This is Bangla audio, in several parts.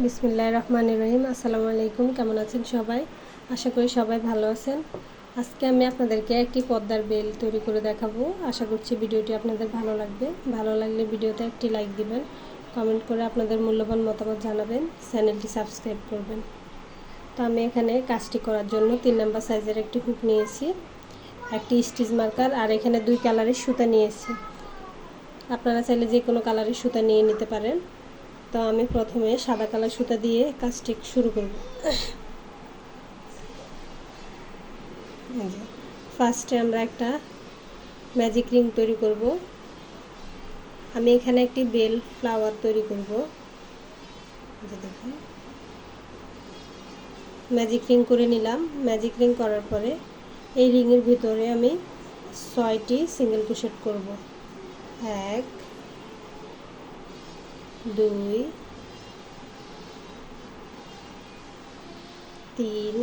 বিসমিল্লাহির রহমানির রহিম। আসসালামু আলাইকুম। কেমন আছেন সবাই? আশা করি সবাই ভালো আছেন। আজকে আমি আপনাদেরকে একটি পর্দার বেল তৈরি করে দেখাবো। আশা করছি ভিডিওটি আপনাদের ভালো লাগবে। ভালো লাগলে ভিডিওতে একটি লাইক দিবেন, কমেন্ট করে আপনাদের মূল্যবান মতামত জানাবেন, চ্যানেলটি সাবস্ক্রাইব করবেন। তো আমি এখানে কাজটি করার জন্য 3 নাম্বার সাইজের একটি হুক নিয়েছি, একটি স্টিচ মার্কার, আর এখানে 2 কালারের সুতা নিয়েছি। আপনারা চাইলে যে কোনো কালারের সুতা নিয়ে নিতে পারেন। তো আমি প্রথমে সাদা কালার সুতা দিয়ে কাজটি শুরু করব। ফার্স্টে আমরা একটা ম্যাজিক রিং তৈরি করব। আমি এখানে একটি বেল ফ্লাওয়ার তৈরি করব। দেখুন, ম্যাজিক রিং করে নিলাম। ম্যাজিক রিং করার পরে এই রিংয়ের ভিতরে আমি 6টি সিঙ্গেল ক্রোশেট করব। 1 2 3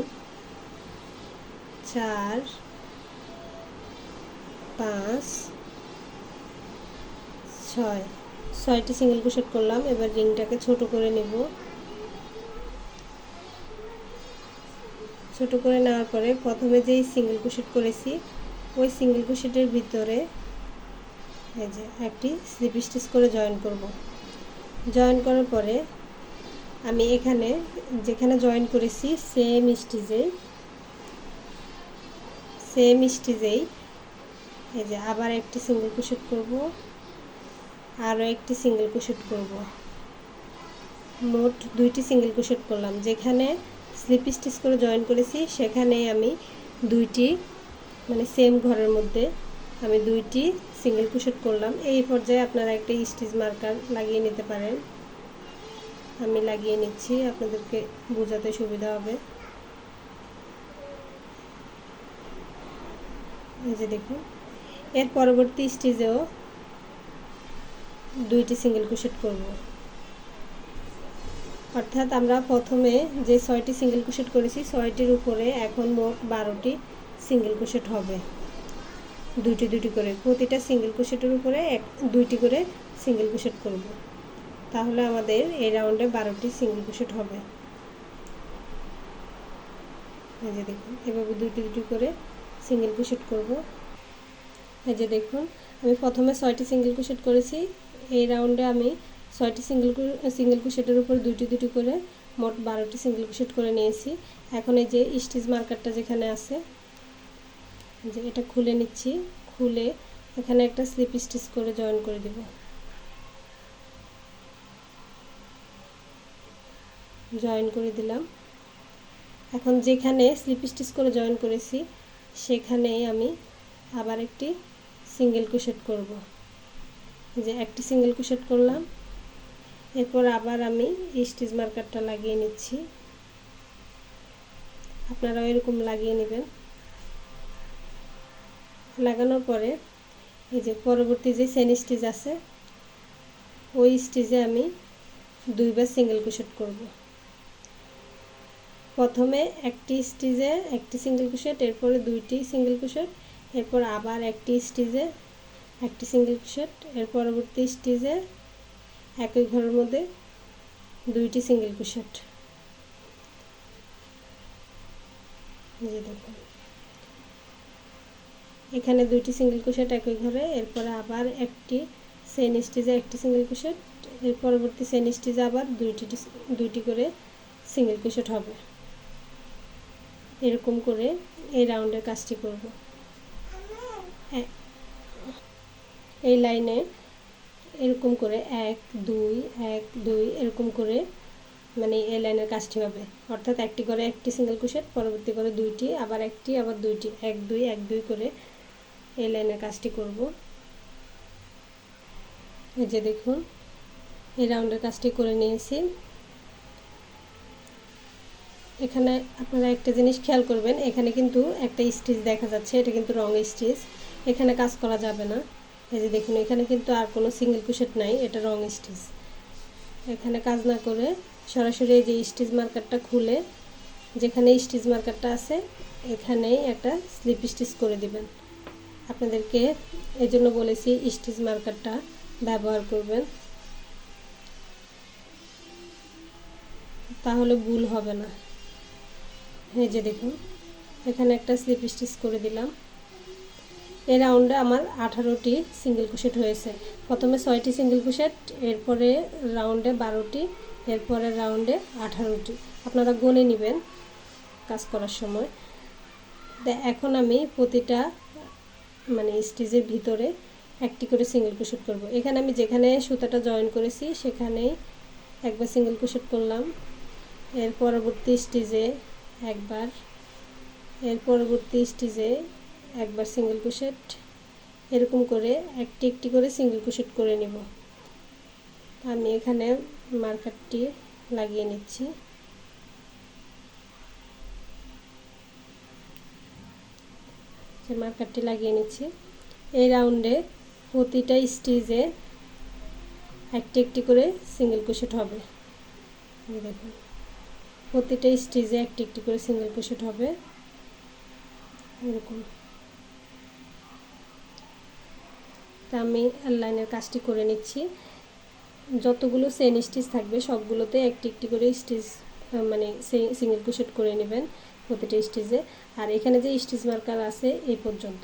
4 5 6টি সিঙ্গেল ক্রোশেট করলাম। এবার রিংটাকে ছোট করে নেব। ছোট করে নেওয়ার পরে প্রথমে যেই সিঙ্গেল ক্রোশেট করেছি ওই সিঙ্গেল ক্রোশেটের ভিতরে এই যে একটি স্লিপ স্টিচ করে জয়েন করব। জয়েন করার পরে আমি এখানে যেখানে জয়েন করেছি সেম স্টিচেই এই যে আবার একটি সিঙ্গেল ক্রোশেট করব, আরও একটি সিঙ্গেল ক্রোশেট করব। মোট 2টি সিঙ্গেল ক্রোশেট করলাম। যেখানে স্লিপ স্টিচ করে জয়েন করেছি সেখানে আমি 2টি মানে সেম ঘরের মধ্যে আমি 2টি সিঙ্গেল ক্রোশেট করলাম। এই পর্যায়ে আপনারা একটা স্টিচ মার্কার লাগিয়ে নিতে পারেন। আমি লাগিয়ে নিচ্ছি, আপনাদেরকে বোঝাতে সুবিধা হবে। এই যে দেখুন, এর পরবর্তী স্টিচেও 2টি সিঙ্গেল ক্রোশেট করব। অর্থাৎ আমরা প্রথমে যে 6টি সিঙ্গেল ক্রোশেট করেছি 6টির উপরে এখন মোট 12টি সিঙ্গেল ক্রোশেট হবে। 2টি করে প্রতিটা সিঙ্গেল ক্রোশেটের উপরে 2টি করে সিঙ্গেল ক্রোশেট করব। তাহলে আমাদের এই রাউন্ডে 12টি সিঙ্গেল ক্রোশেট হবে। এই যে দেখুন, এভাবে 2টি করে সিঙ্গেল ক্রোশেট করব। এই যে দেখুন, আমি প্রথমে 6টি সিঙ্গেল ক্রোশেট করেছি। এই রাউন্ডে আমি 6টি সিঙ্গেল ক্রোশেটের উপর 2টি করে মোট 12টি সিঙ্গেল ক্রোশেট করে নিয়েছি। এখন এই যে স্টিচ মার্কারটা যেখানে আছে যে এটা খুলে নিচ্ছি। খুলে এখানে একটা স্লিপ স্টিচ করে জয়েন করে দেব। জয়েন করে দিলাম। এখন যেখানে স্লিপ স্টিচ করে জয়েন করেছি সেখানেই আমি আবার একটি সিঙ্গেল ক্রোশেট করব। যে একটি সিঙ্গেল ক্রোশেট করলাম। এরপর আবার আমি স্টিচ মার্কারটা লাগিয়ে নিচ্ছি। আপনারাও এরকম লাগিয়ে নেবেন। লাগানোর পরে এই যে পরবর্তী যে চেইন স্টিচ আছে ওই স্টিচে আমি 2বার সিঙ্গেল ক্রোশেট করব। প্রথমে একটি স্টিচে একটি সিঙ্গেল ক্রোশেট, এরপরে 2টি সিঙ্গেল ক্রোশেট, এরপর আবার একটি স্টিচে একটি সিঙ্গেল ক্রোশেট, এর পরবর্তী স্টিচে একই ঘরের মধ্যে 2টি সিঙ্গেল ক্রোশেট। এই যে দেখুন, এখানে 2টি সিঙ্গেল ক্রোশেট একই ঘরে, এরপরে আবার একটি চেইন স্টিচে একটি সিঙ্গেল ক্রোশেট, এর পরবর্তী চেইন স্টিচে আবার 2টি করে সিঙ্গেল ক্রোশেট হবে। এরকম করে এই রাউন্ডের কাজটি করব। এই লাইনে এরকম করে 1 2 1 2 এরকম করে মানে এই লাইনের কাজটি হবে। অর্থাৎ একটি করে একটি সিঙ্গেল ক্রোশেট, পরবর্তী করে 2টি, আবার একটি, আবার 2টি, 1 2 1 2 করে এই লাইনের কাজটি করব। এই যে দেখুন, এই রাউন্ডের কাজটি করে নিয়েছি। এখানে আপনারা একটা জিনিস খেয়াল করবেন, এখানে কিন্তু একটা স্টিচ দেখা যাচ্ছে, এটা কিন্তু রং স্টিচ, এখানে কাজ করা যাবে না। এই যে দেখুন, এখানে কিন্তু আর কোনো সিঙ্গেল ক্রোশেট নাই, এটা রং স্টিচ। এখানে কাজ না করে সরাসরি এই যে স্টিচ মার্কারটা খুলে যেখানে স্টিচ মার্কারটা আছে এখানেই একটা স্লিপ স্টিচ করে দিবেন। আপনাদেরকে এই জন্য বলেছি স্টিচ মার্কারটা ব্যবহার করবেন। তাহলে ভুল হবে না। এই যে দেখুন এখানে একটা স্লিপ স্টিচ করে দিলাম। এই রাউন্ডে আমার 18টি সিঙ্গেল ক্রোশেট হয়েছে। প্রথমে 6টি সিঙ্গেল ক্রোশেট, এরপরে রাউন্ডে 12টি, এরপরে রাউন্ডে 18টি। আপনারা গুনে নেবেন কাজ করার সময়। এখন আমি প্রতিটা মানে স্টিচের ভিতরে একটি করে সিঙ্গেল ক্রোশেট করব। এখানে আমি যেখানে সুতাটা জয়েন করেছি সেখানেই একবার সিঙ্গেল ক্রোশেট করলাম, এর পরবর্তী স্টিচে একবার, এর পরবর্তী স্টিচে একবার সিঙ্গেল ক্রোশেট, এরকম করে একটি একটি করে সিঙ্গেল ক্রোশেট করে নিব। আমি এখানে মার্কারটি লাগিয়ে নিচ্ছি। যে মার্কারটি লাগিয়ে নিচ্ছি। এই রাউন্ডে প্রতিটা স্টিচে একটি একটি করে সিঙ্গেল ক্রোশেট হবে। দেখুন প্রতিটা স্টিচে একটি একটি করে সিঙ্গেল ক্রোশেট হবে এরকম। তা আমি লাইনের কাজটি করে নিচ্ছি। যতগুলো চেইন স্টিচ থাকবে সবগুলোতে একটি একটি করে স্টিচ মানে সিঙ্গেল ক্রোশেট করে নেবেন প্রতিটা স্টিচে। আর এখানে যে স্টিচ মার্কার আছে এই পর্যন্ত।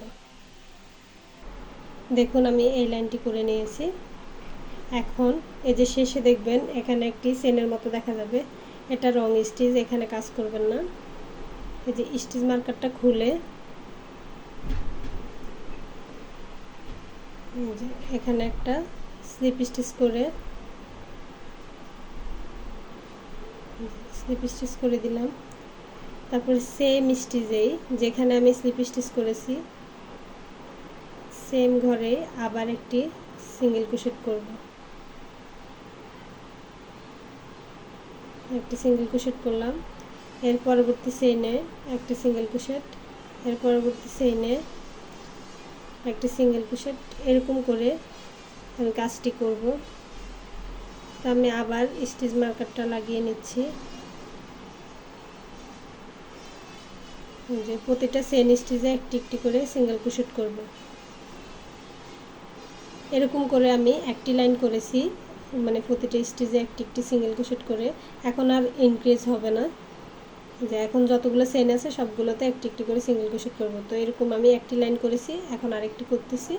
দেখুন আমি এই লাইনটি করে নিয়েছি। এখন এই যে শেষে দেখবেন এখানে একটি চেনের মতো দেখা যাবে, এটা রং স্টিচ, এখানে কাজ করবেন না। এই যে স্টিচ মার্কারটা খুলে এখানে একটা স্লিপ স্টিচ করে দিলাম। তারপর সেম স্টিচেই যেখানে আমি স্লিপ স্টিচ করেছি সেম ঘরে আবার একটি সিঙ্গেল ক্রোশেট করব। একটি সিঙ্গেল ক্রোশেট করলাম, এর পরবর্তী চেইনে একটি সিঙ্গেল ক্রোশেট, এর পরবর্তী চেইনে একটি সিঙ্গেল ক্রোশেট, এরকম করে আমি কাজটি করব। তো আমি আবার স্টিচ মার্কারটা লাগিয়ে নিচ্ছি। যে প্রতিটা চেইন স্টিচে একটি একটি করে সিঙ্গেল ক্রোশেট করব। এরকম করে আমি একটি লাইন করেছি, মানে প্রতিটা স্টিচে একটি একটি সিঙ্গেল ক্রোশেট করে। এখন আর ইনক্রিজ হবে না, যে এখন যতগুলো চেইন আছে সবগুলোতে একটি একটি করে সিঙ্গেল ক্রোশেট করব। তো এরকম আমি একটি লাইন করেছি, এখন আরেকটি করতেছি,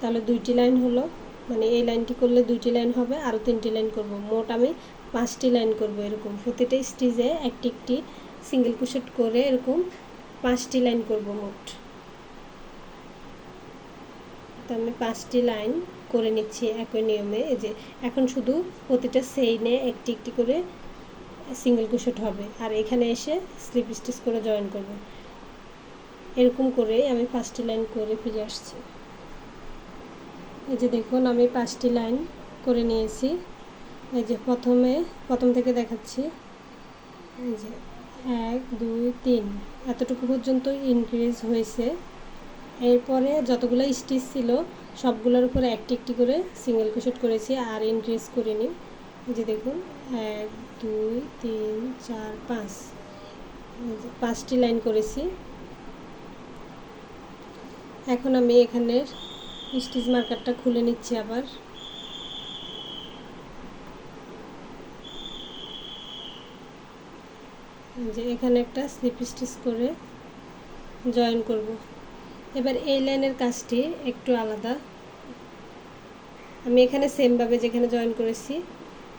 তাহলে দুইটি লাইন হলো। মানে এই লাইনটি করলে দুইটি লাইন হবে, আরও 3টি লাইন করব। মোট আমি 5টি লাইন করব। এরকম প্রতিটা স্টিচে একটি একটি সিঙ্গেল ক্রোশেট করে এরকম 5টি লাইন করব মোট। তো আমি 5টি লাইন করে নিচ্ছি একই নিয়মে। এই যে এখন শুধু প্রতিটা চেইনে একটি একটি করে সিঙ্গেল ক্রোশেট হবে, আর এখানে এসে স্লিপ স্টিচ করে জয়েন করব। এরকম করে আমি 5টি লাইন করে ফিরে আসছি। এই যে দেখুন আমি 5টি লাইন করে নিয়েছি। এই যে প্রথম থেকে দেখাচ্ছি। এই যে 1 2 3 এতটুকু পর্যন্ত ইনক্রিজ হয়েছে। এরপরে যতগুলো স্টিচ ছিল সবগুলোর উপরে একটি একটি করে সিঙ্গেল ক্রোশেট করেছি, আর ইনক্রিজ করিনি। এই যে দেখুন 1 2 3 4 5 5টি লাইন করেছি। এখন আমি এখানে স্টিচ মার্কারটা খুলে নিচ্ছি আবার। যে এখানে একটা স্লিপ স্টিচ করে জয়েন করব। এবার এই লাইনের কাজটি একটু আলাদা। আমি এখানে সেমভাবে যেখানে জয়েন করেছি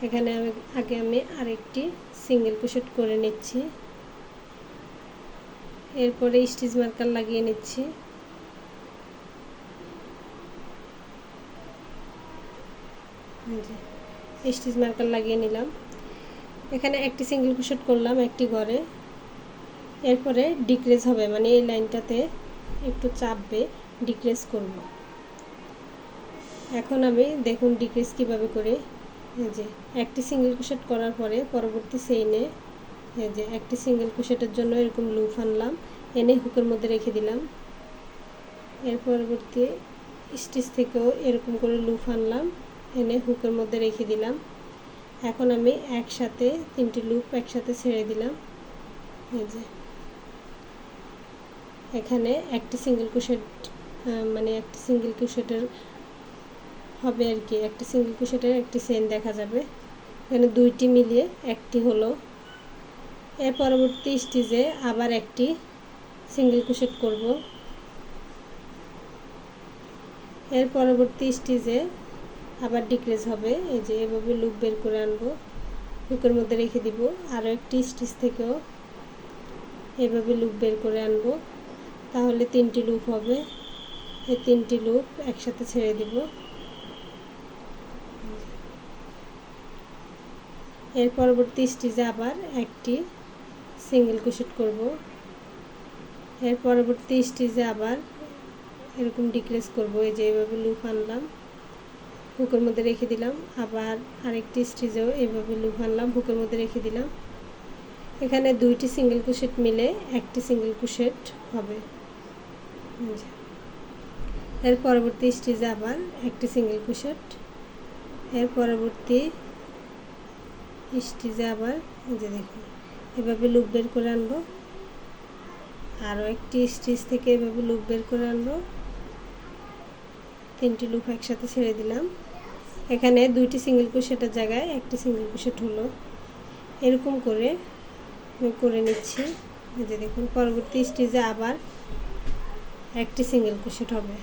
এখানে আগে আমি আরেকটি সিঙ্গেল ক্রোশেট করে নিচ্ছি, এরপরে স্টিচ মার্কার লাগিয়ে নিচ্ছি। স্টিচ মার্কার লাগিয়ে নিলাম। এখানে একটি সিঙ্গেল ক্রোশেট করলাম একটি ঘরে, এরপরে ডিক্রিজ হবে, মানে এই লাইনটাতে একটু চাপবে, ডিক্রিজ করব। এখন আমি দেখুন ডিক্রিজ কিভাবে করে। এই যে একটি সিঙ্গেল ক্রোশেট করার পরে পরবর্তী চেইনে এই যে একটি সিঙ্গেল ক্রোশেটের জন্য এরকম লুপ আনলাম, এনে হুকের মধ্যে রেখে দিলাম। এর পরবর্তী স্টিচ থেকেও এরকম করে লুপ আনলাম, এনে হুকের মধ্যে রেখে দিলাম। এখন আমি একসাথে 3টি লুপ একসাথে ছেড়ে দিলাম। এই যে এখানে একটি সিঙ্গেল ক্রোশেট মানে একটি সিঙ্গেল ক্রোশেটের হবে আর কি, একটি সিঙ্গেল ক্রোশেটের একটি চেইন দেখা যাবে। এখানে দুইটি মিলিয়ে একটি হলো। এর পরবর্তী স্টিচে আবার একটি সিঙ্গেল ক্রোশেট করব। এর পরবর্তী স্টিচে আবার ডিক্রিজ হবে। এই যে এভাবে লুপ বের করে আনবো, হুকের মধ্যে রেখে দিব। আরও একটি স্টিচ থেকেও এভাবে লুপ বের করে আনবো, তাহলে 3টি লুপ হবে। এই 3টি লুপ একসাথে ছেড়ে দিব। এর পরবর্তী স্টিচে আবার একটি সিঙ্গেল ক্রোশেট করব। এর পরবর্তী স্টিচে আবার এরকম ডিক্রিজ করব। এই যে এভাবে লুপ আনলাম, হুকের মধ্যে রেখে দিলাম। আবার আরেকটি স্টিচেও এইভাবে লুপ আনলাম, হুকের মধ্যে রেখে দিলাম। এখানে দুইটি সিঙ্গেল ক্রোশেট মিলে একটি সিঙ্গেল ক্রোশেট হবে। এর পরবর্তী স্টিচে আবার একটি সিঙ্গেল ক্রোশেট। এর পরবর্তী স্টিচে আবার এই যে দেখুন এভাবে লুপ বের করে আনবো। আরও একটি স্টিচ থেকে এভাবে লুপ বের করে আনবো। 3টি লুপ একসাথে ছেড়ে দিলাম। এখানে দুইটি সিঙ্গেল ক্রোশেটের জায়গায় একটি সিঙ্গেল ক্রোশেট হলো। এরকম করে আমি করে নিচ্ছি। এই যে দেখুন পরবর্তী স্টিচে আবার একটি সিঙ্গেল ক্রোশেট হবে।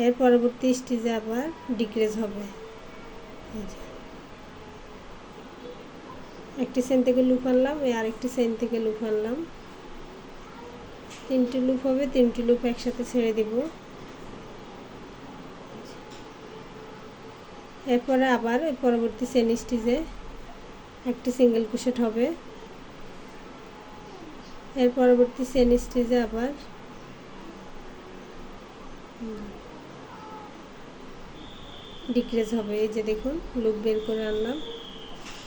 এর পরবর্তী স্টিচে আবার ডিক্রিজ হবে। এই যে একটি চেইন থেকে লুপ আনলাম, আরেকটি চেইন থেকে লুপ আনলাম। 3টি লুপ হবে, 3টি লুপ একসাথে ছেড়ে দিব। এরপরে আবার পরবর্তী চেইন স্টিচে একটি সিঙ্গেল ক্রোশেট হবে। এর পরবর্তী চেইন স্টিচে আবার ডিক্রিজ হবে। এই যে দেখুন লুপ বের করে আনলাম,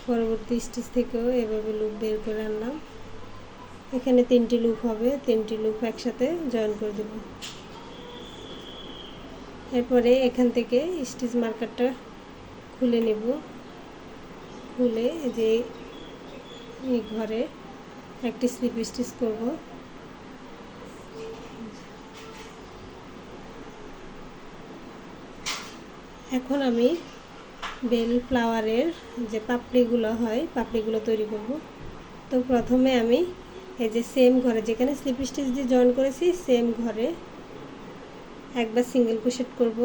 পরবর্তী স্টিচ থেকেও এভাবে লুপ বের করে আনলাম। এখানে 3টি লুপ হবে, 3টি লুপ একসাথে জয়েন করে দেব। এরপরে এখান থেকে স্টিচ মার্কারটা খুলে নেব। খুলে যে এই ঘরে একটি স্লিপ স্টিচ করব। এখন আমি বেল ফ্লাওয়ারের যে পাপড়িগুলো হয়, পাপড়িগুলো তৈরি করব। তো প্রথমে আমি এই যে সেম ঘরে যেখানে স্লিপ স্টিচ দিয়ে জয়েন করেছি সেম ঘরে একবার সিঙ্গেল ক্রোশেট করব।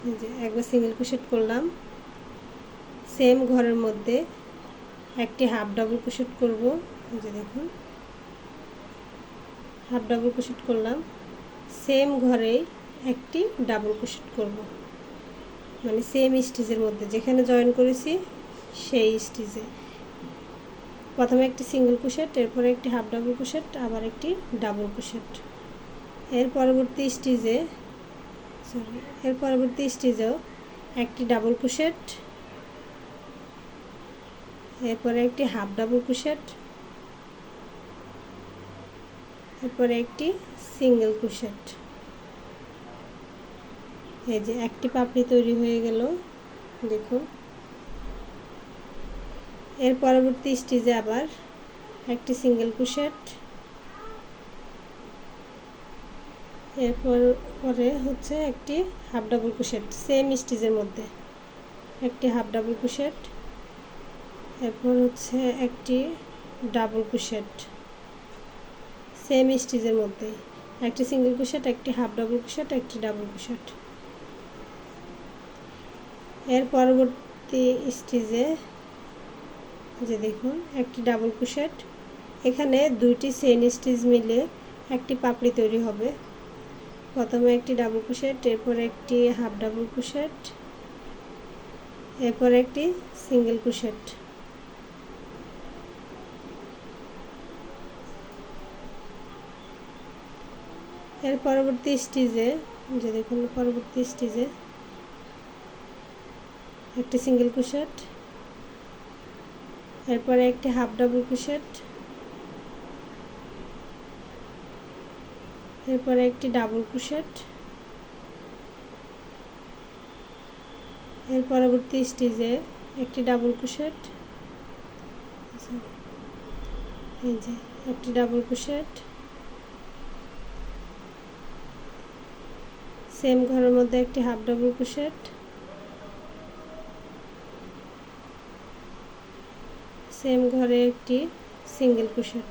এই যে একবার সিঙ্গেল ক্রোশেট করলাম। সেম ঘরের মধ্যে একটি হাফ ডাবল ক্রোশেট করব। এই যে দেখুন হাফ ডাবল ক্রোশেট করলাম। সেম ঘরে একটি ডাবল ক্রোশেট করব, মানে সেম স্টিচের মধ্যে যেখানে জয়েন করেছি সেই স্টিচে প্রথমে একটি সিঙ্গেল ক্রোশেট, এরপরে একটি হাফ ডাবল ক্রোশেট, আবার একটি ডাবল ক্রোশেট। এর পরবর্তী স্টিচেও একটি ডাবল ক্রোশেট, এরপরে একটি হাফ ডাবল ক্রোশেট, এরপরে একটি সিঙ্গেল ক্রোশেট। এই যে একটি পাপড়ি তৈরি হয়ে গেল দেখুন। এর পরবর্তী স্টিচে আবার একটি সিঙ্গেল ক্রোশেট, এরপর হচ্ছে একটি হাফ ডাবল ক্রোশেট সেম স্টিচের মধ্যে, একটি হাফ ডাবল ক্রোশেট, এরপর হচ্ছে একটি ডাবল ক্রোশেট সেম স্টিচের মধ্যে, একটি সিঙ্গেল ক্রোশেট, একটি হাফ ডাবল ক্রোশেট, একটি ডাবল ক্রোশেট। এর পরবর্তী স্টিচে যে দেখুন একটি ডাবল ক্রোশেট। এখানে দুইটি চেইন স্টিচ মিলে একটি পাপড়ি তৈরি হবে। প্রথমে একটি ডাবল ক্রোশেট, এরপর একটি হাফ ডাবল ক্রোশেট, এরপর একটি সিঙ্গেল ক্রোশেট। এর পরবর্তী স্টিচে যে দেখুন পরবর্তী স্টিচে একটি সিঙ্গেল ক্রোশেট, এরপরে একটি হাফ ডাবল ক্রোশেট, এরপরে একটি ডাবল ক্রোশেট, এর পরবর্তী স্টিচে একটি ডাবল ক্রোশেট, এই যে একটি ডাবল ক্রোশেট, সেম ঘরের মধ্যে একটি হাফ ডাবল ক্রোশেট, সেম ঘরে একটি সিঙ্গেল ক্রোশেট।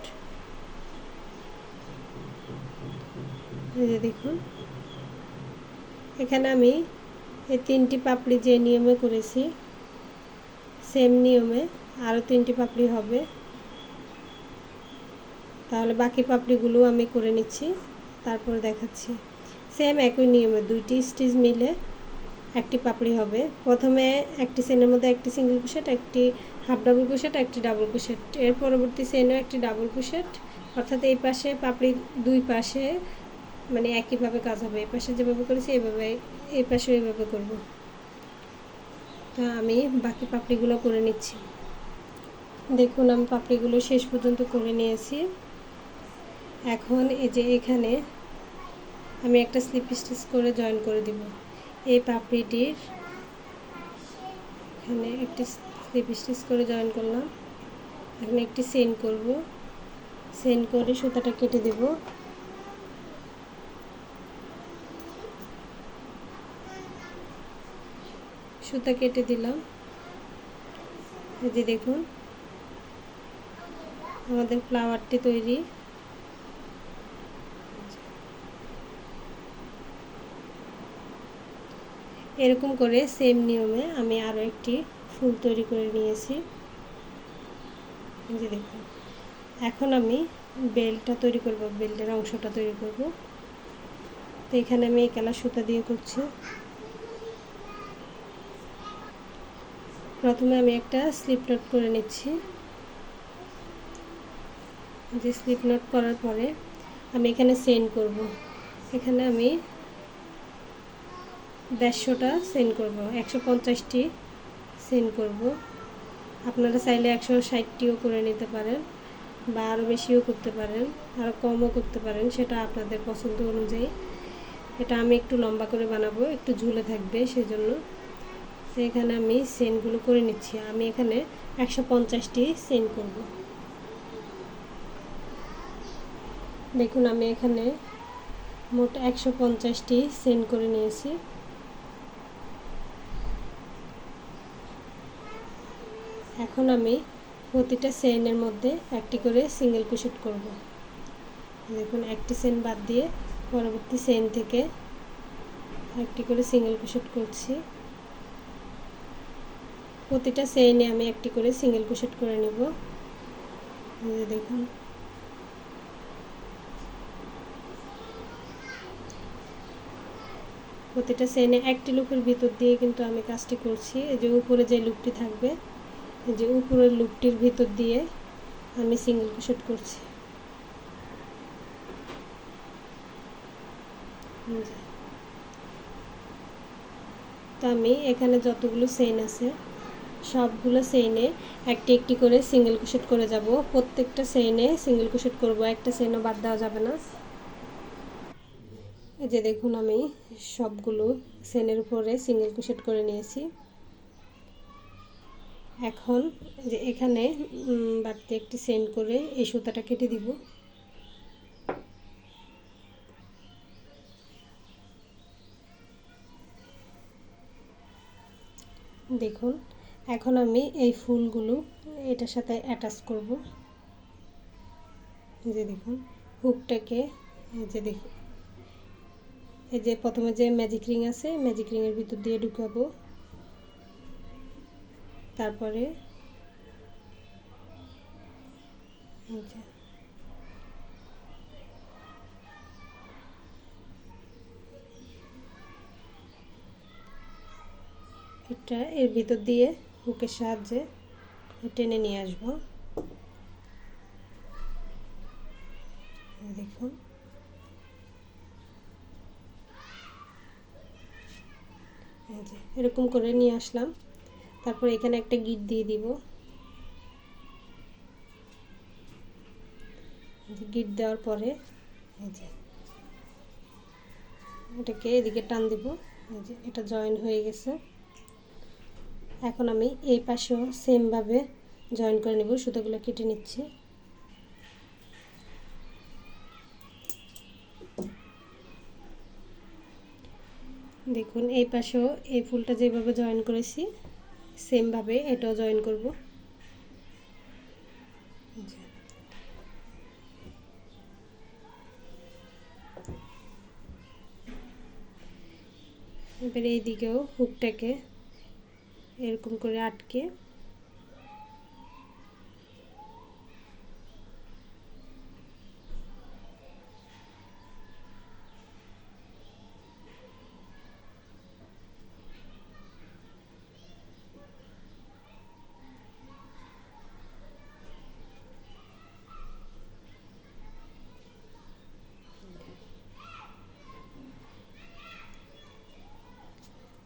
এই যে দেখুন, এখানে আমি এই 3টি পাপড়ি যে নিয়মে করেছি সেম নিয়মে আরও 3টি পাপড়ি হবে। তাহলে বাকি পাপড়িগুলো আমি করে নিচ্ছি, তারপর দেখাচ্ছি। সেম একই নিয়মে 2টি স্টিচ মিলে একটি পাপড়ি হবে। প্রথমে একটি চেনের মধ্যে একটি সিঙ্গেল ক্রোশেট, একটি হাফ ডাবল ক্রোশেট, একটি ডাবল ক্রোশেট। এর পরবর্তী চেনেও একটি ডাবল ক্রোশেট, অর্থাৎ এই পাশে পাপড়ির দুই পাশে মানে একইভাবে কাজ হবে। এই পাশে যেভাবে করেছি এইভাবে, এই পাশেও এইভাবে করব। তা আমি বাকি পাপড়িগুলো করে নিচ্ছি। দেখুন, আমি পাপড়িগুলো শেষ পর্যন্ত করে নিয়েছি। এখন এই যে এখানে আমি একটা স্লিপ স্টিচ করে জয়েন করে দিব। এই পাপড়িটির এখানে একটি স্লিপ স্টিচ করে জয়েন করলাম। এখানে একটি চেইন করব, চেইন করে সুতাটা কেটে দেব। সুতা কেটে দিলাম। এই যে দেখুন, আমাদের ফ্লাওয়ারটি তৈরি। এরকম করে সেম নিয়মে আমি আরও একটি ফুল তৈরি করে নিয়েছি। এই যে দেখুন, এখন আমি বেলটা তৈরি করব, বেল্টের অংশটা তৈরি করব। তো এখানে আমি এই কালার সুতা দিয়ে করছি। প্রথমে আমি একটা স্লিপ নট করে নিচ্ছি। যে স্লিপ নট করার পরে আমি এখানে চেইন করব। এখানে আমি 150টা চেইন করব, 150টি চেইন করব। আপনারা চাইলে 160টিও করে নিতে পারেন বা আরও বেশিও করতে পারেন, আরও কমও করতে পারেন, সেটা আপনাদের পছন্দ অনুযায়ী। এটা আমি একটু লম্বা করে বানাবো, একটু ঝুলে থাকবে সেজন্য। তো এখানে আমি চেইনগুলো করে নিচ্ছি। আমি এখানে 150টি চেইন করব। দেখুন, আমি এখানে মোট 150টি চেইন করে নিয়েছি। এখন আমি প্রতিটা চেইনের মধ্যে একটি করে সিঙ্গেল ক্রোশেট করব। দেখুন, একটি চেইন বাদ দিয়ে পরবর্তী চেইন থেকে একটি করে সিঙ্গেল ক্রোশেট করছি। প্রতিটা চেইনে আমি একটি করে সিঙ্গেল ক্রোশেট করে নেব। দেখুন, প্রতিটা চেইনে একটি লুপের ভিতর দিয়ে কিন্তু আমি কাজটি করছি। এই যে উপরে যে লুপটি থাকবে, এই যে উপরের লুপটির ভিতর দিয়ে আমি সিঙ্গেল ক্রোশেট করছি। তো আমি এখানে যতগুলো চেইন আছে সবগুলো চেইনে একটি একটি করে সিঙ্গেল ক্রোশেট করে যাব। প্রত্যেকটা চেইনে সিঙ্গেল ক্রোশেট করব, একটা চেইনও বাদ দেওয়া যাবে না। এই যে দেখুন, আমি সবগুলো চেইনের উপরে সিঙ্গেল ক্রোশেট করে নিয়েছি। এখন যে এখানে বাড়তি একটি চেইন করে এই সুতাটা কেটে দিব। দেখুন, এখন আমি এই ফুলগুলো এটার সাথে অ্যাটাচ করব। এই যে দেখুন, হুকটাকে এই যে দেখুন, এই যে প্রথমে যে ম্যাজিক রিং আছে, ম্যাজিক রিংয়ের ভিতর দিয়ে ঢুকাবো। তারপরে এটা এর ভিতর দিয়ে হুকের সাহায্যে টেনে নিয়ে আসবো। দেখুন, এই যে এরকম করে নিয়ে আসলাম। তারপর এখানে একটা গিট দিয়ে দিব। গিট দেওয়ার পরে এই যে এটাকে এদিকে টান দিব। এই যে এটা জয়েন হয়ে গেছে। এখন আমি এই পাশেও সেমভাবে জয়েন করে নেব। সুতোগুলো কেটে নিচ্ছি। দেখুন, এই পাশেও এই ফুলটা যেভাবে জয়েন করেছি সেমভাবে এটাও জয়েন করব। এবারে এই দিকেও হুকটাকে এরকম করে আটকে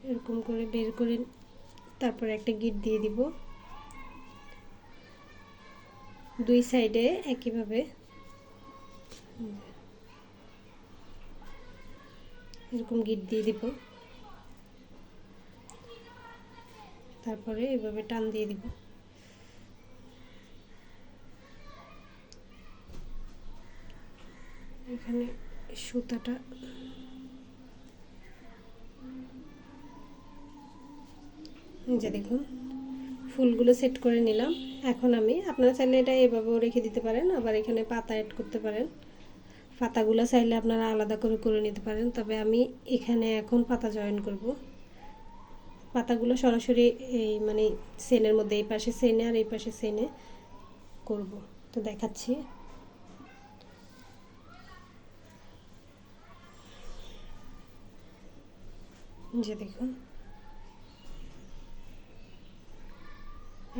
এরকম করে বের করে তারপরে একটা গিট দিয়ে দিব। দুই সাইডে একইভাবে এরকম গিট দিয়ে দিব। তারপরে এভাবে টান দিয়ে দিব। এখানে সুতাটা যে দেখুন ফুলগুলো সেট করে নিলাম। এখন আমি আপনারা চাইলে এটা এভাবেও রেখে দিতে পারেন, আবার এখানে পাতা অ্যাড করতে পারেন। পাতাগুলো চাইলে আপনারা আলাদা করে করে নিতে পারেন, তবে আমি এখানে এখন পাতা জয়েন করব। পাতাগুলো সরাসরি এই মানে সেনের মধ্যে এই পাশে সেনে আর এই পাশে সেনে করব, তো দেখাচ্ছি। যে দেখুন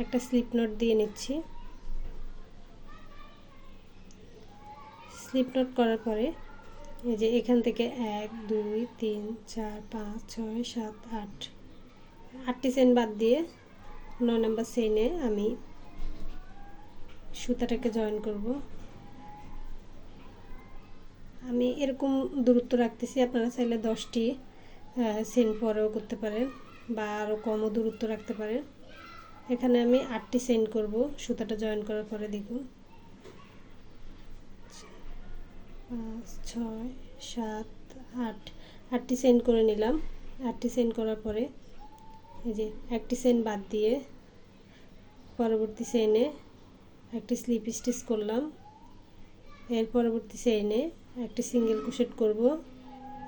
একটা স্লিপ নট দিয়ে নিচ্ছি। স্লিপ নট করার পরে এই যে এখান থেকে 1 2 3 4 5 6 7 8 8টি চেন বাদ দিয়ে 9 নম্বর চেনে আমি সুতাটাকে জয়েন করব। আমি এরকম দূরত্ব রাখতেছি, আপনারা চাইলে 10টি চেন পরেও করতে পারেন বা আরও কমও দূরত্ব রাখতে পারেন। এখানে আমি 8টি চেন করব সুতাটা জয়েন করার পরে। দেখুন 5 6 7 8 8টি চেন করে নিলাম। 8টি চেন করার পরে এই যে একটি চেন বাদ দিয়ে পরবর্তী চেনে একটি স্লিপ স্টিচ করলাম। এর পরবর্তী চেনে একটি সিঙ্গেল ক্রোশেট করব।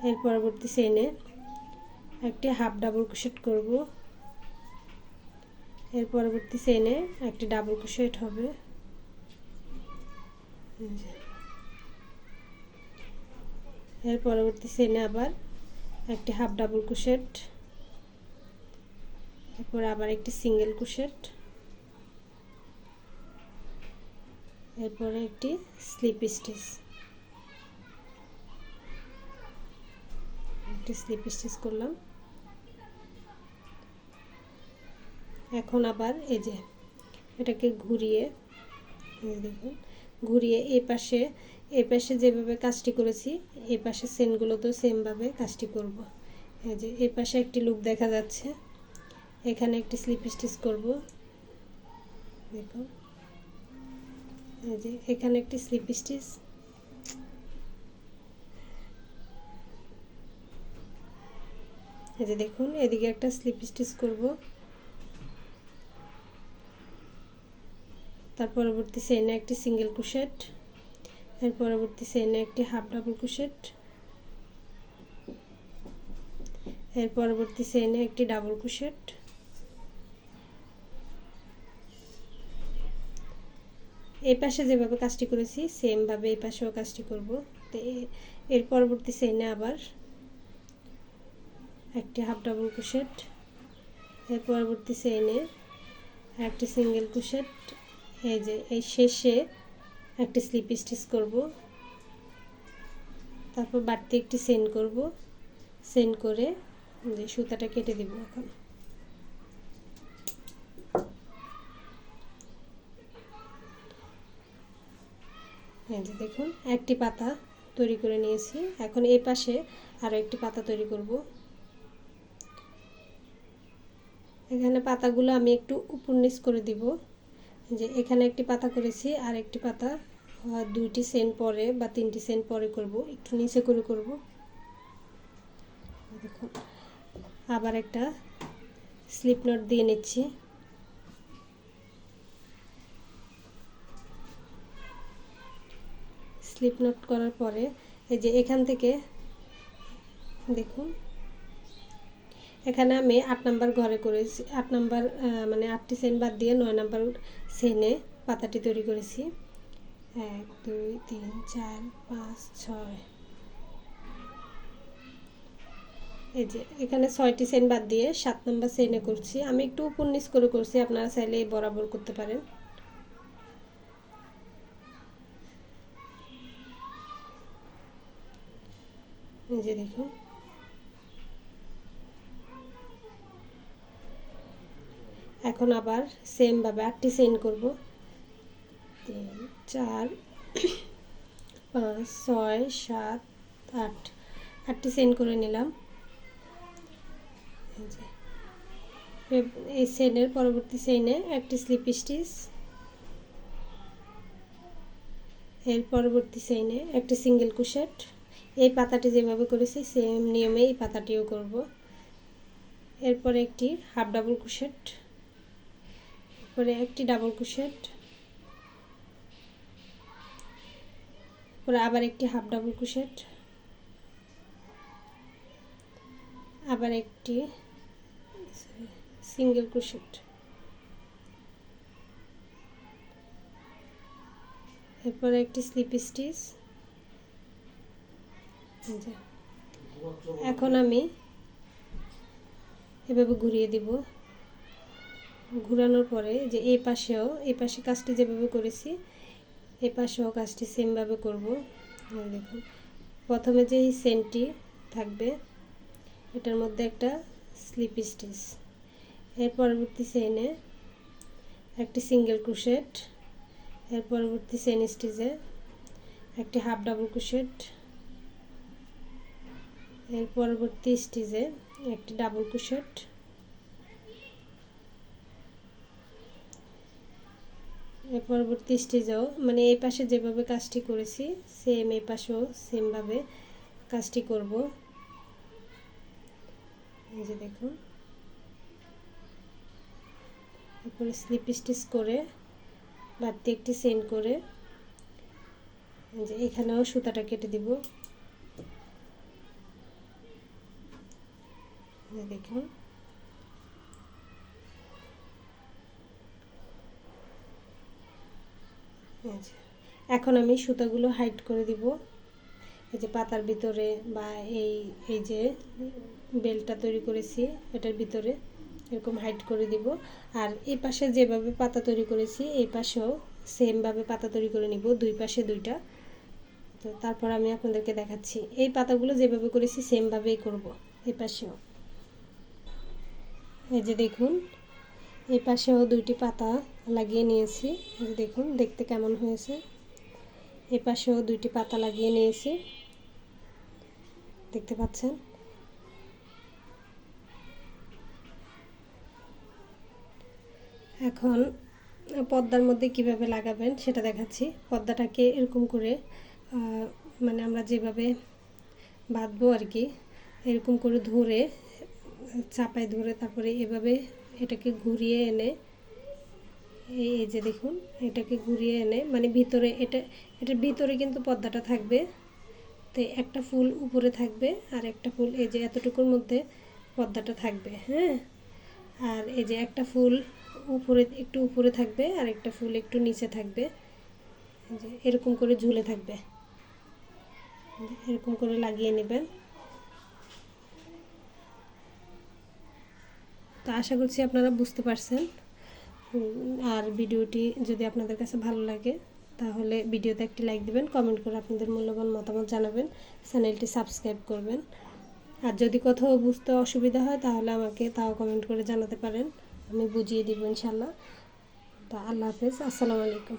এর পরবর্তী চেনে একটি হাফ ডাবল ক্রোশেট করব। এর পরবর্তী চেনে একটি ডাবল ক্রোশেট হবে। এর পরবর্তী চেনে আবার একটি হাফ ডাবল ক্রোশেট, এরপর আবার একটি সিঙ্গেল ক্রোশেট, এরপরে একটি স্লিপ স্টিচ, একটি স্লিপ স্টিচ করলাম। এখন আবার এই যে এটাকে ঘুরিয়ে দেখুন ঘুরিয়ে এই পাশে যেভাবে কাজটি করেছি এই পাশে চেনগুলোতেও সেমভাবে কাজটি করব। এই যে এই পাশে একটি লুপ দেখা যাচ্ছে, এখানে একটি স্লিপ স্টিচ করব। দেখুন এই যে এখানে একটি স্লিপ স্টিচ, এই যে দেখুন এদিকে একটা স্লিপ স্টিচ করব। তার পরবর্তী চেইনে একটি সিঙ্গেল ক্রোশেট, এর পরবর্তী চেইনে একটি হাফ ডাবল ক্রোশেট, এর পরবর্তী চেইনে একটি ডাবল ক্রোশেট, এই পাশে যেভাবে কাজটি করেছি সেম ভাবে এই পাশেও কাজটি করব। তো এর পরবর্তী চেইনে আবার একটি হাফ ডাবল ক্রোশেট, এর পরবর্তী চেইনে একটি সিঙ্গেল ক্রোশেট, এই যে এই শেষে একটি স্লিপ স্টিচ করব। তারপর বাড়তি একটি চেইন করব, চেইন করে যে সুতাটা কেটে দিব। এখন এই যে দেখুন একটি পাতা তৈরি করে নিয়েছি। এখন এই পাশে আরও একটি পাতা তৈরি করব। এখানে পাতাগুলো আমি একটু উপর নিচ করে দিব। যে এখানে একটি পাতা করেছি আর একটি পাতা 2টি চেইন পরে বা 3টি চেইন পরে করব, একটু নিচে করে করব। দেখুন আবার একটা স্লিপ নট দিয়ে নিচ্ছি। স্লিপ নট করার পরে এই যে এখান থেকে দেখুন, এখানে আমি 8 নাম্বার ঘরে করেছি, 8 নাম্বার মানে 8টি চেইন বাদ দিয়ে 9 নাম্বার চেইনে পাতাটি তৈরি করেছি। 1 2 3 4 5 6, এই যে এখানে 6টি চেইন বাদ দিয়ে 7 নাম্বার চেইনে করছি। আমি একটু উপর নিচ করে করছি, আপনারা চাইলে বরাবর করতে পারেন। এই যে দেখুন, এখন আবার সেম ভাবে 8টি চেইন করব। 3 4 5 6 7 8, 8টি চেইন করে নিলাম। এই চেইনের পরবর্তী চেইনে একটি স্লিপ স্টিচ, এর পরবর্তী চেইনে একটি সিঙ্গেল ক্রোশেট। এই পাতাটি যেভাবে করেছি সেম নিয়মে এই পাতাটিও করব। এরপরে একটি হাফ ডাবল ক্রোশেট, এরপরে একটি ডাবল ক্রোশেট, পরে আবার একটি হাফ ডাবল ক্রোশেট, আবার একটি সিঙ্গেল ক্রোশেট, এরপরে একটি স্লিপ স্টিচ। এখন আমি এভাবে ঘুরিয়ে দিব। ঘোরানোর পরে যে এই পাশে কাজটি যেভাবে করেছি এই পাশেও কাজটি সেমভাবে করব। দেখুন, প্রথমে যে চেইনটি থাকবে এটার মধ্যে একটা স্লিপ স্টিচ, এর পরবর্তী চেইনে একটি সিঙ্গেল ক্রোশেট, এর পরবর্তী চেইন স্টিচে একটি হাফ ডাবল ক্রোশেট, এর পরবর্তী স্টিচে একটি ডাবল ক্রোশেট, এর পরবর্তী স্টিচেও মানে এই পাশে যেভাবে কাজটি করেছি সেম এই পাশেও সেমভাবে কাজটি করব। এই যে দেখুন, এরপরে স্লিপ স্টিচ করে বাড়তি একটি চেইন করে এই যে এখানেও সুতাটা কেটে দিব। দেখুন, এখন আমি সুতাগুলো হাইড করে দিব। এই যে পাতার ভিতরে বা এই যে বেলটা তৈরি করেছি এটার ভিতরে এরকম হাইড করে দিব। আর এই পাশে যেভাবে পাতা তৈরি করেছি এই পাশেও সেমভাবে পাতা তৈরি করে নিব, দুই পাশে দুইটা। তো তারপর আমি আপনাদেরকে দেখাচ্ছি। এই পাতাগুলো যেভাবে করেছি সেমভাবেই করব এই পাশেও। এই যে দেখুন, এই পাশেও দুইটি পাতা লাগিয়ে নিয়েছি। এই যে দেখুন দেখতে কেমন হয়েছে। এই পাশেও দুইটি পাতা লাগিয়ে নিয়েছি, দেখতে পাচ্ছেন। এখন পর্দার মধ্যে কিভাবে লাগাবেন সেটা দেখাচ্ছি। পর্দাটাকে এরকম করে মানে আমরা যেভাবে বাঁধবো আর কি, এরকম করে ধরে চাপায় ধরে তারপরে এভাবে এটাকে ঘুরিয়ে এনে এই যে দেখুন এটাকে ঘুরিয়ে এনে মানে ভিতরে এটার ভিতরে কিন্তু পর্দাটা থাকবে। তো একটা ফুল উপরে থাকবে আর একটা ফুল এই যে এতটুকুর মধ্যে পর্দাটা থাকবে, হ্যাঁ। আর এই যে একটা ফুল উপরে একটু উপরে থাকবে আর একটা ফুল একটু নিচে থাকবে, যে এরকম করে ঝুলে থাকবে। এরকম করে লাগিয়ে নেবেন। তো আশা করছি আপনারা বুঝতে পারছেন। আর ভিডিওটি যদি আপনাদের কাছে ভালো লাগে তাহলে ভিডিওতে একটি লাইক দিবেন, কমেন্ট করে আপনাদের মূল্যবান মতামত জানাবেন, চ্যানেলটি সাবস্ক্রাইব করবেন। আর যদি কোথাও বুঝতে অসুবিধা হয় তাহলে আমাকে তাও কমেন্ট করে জানাতে পারেন, আমি বুঝিয়ে দিব ইনশাল্লাহ। তো আল্লাহ হাফেজ, আসসালামু আলাইকুম।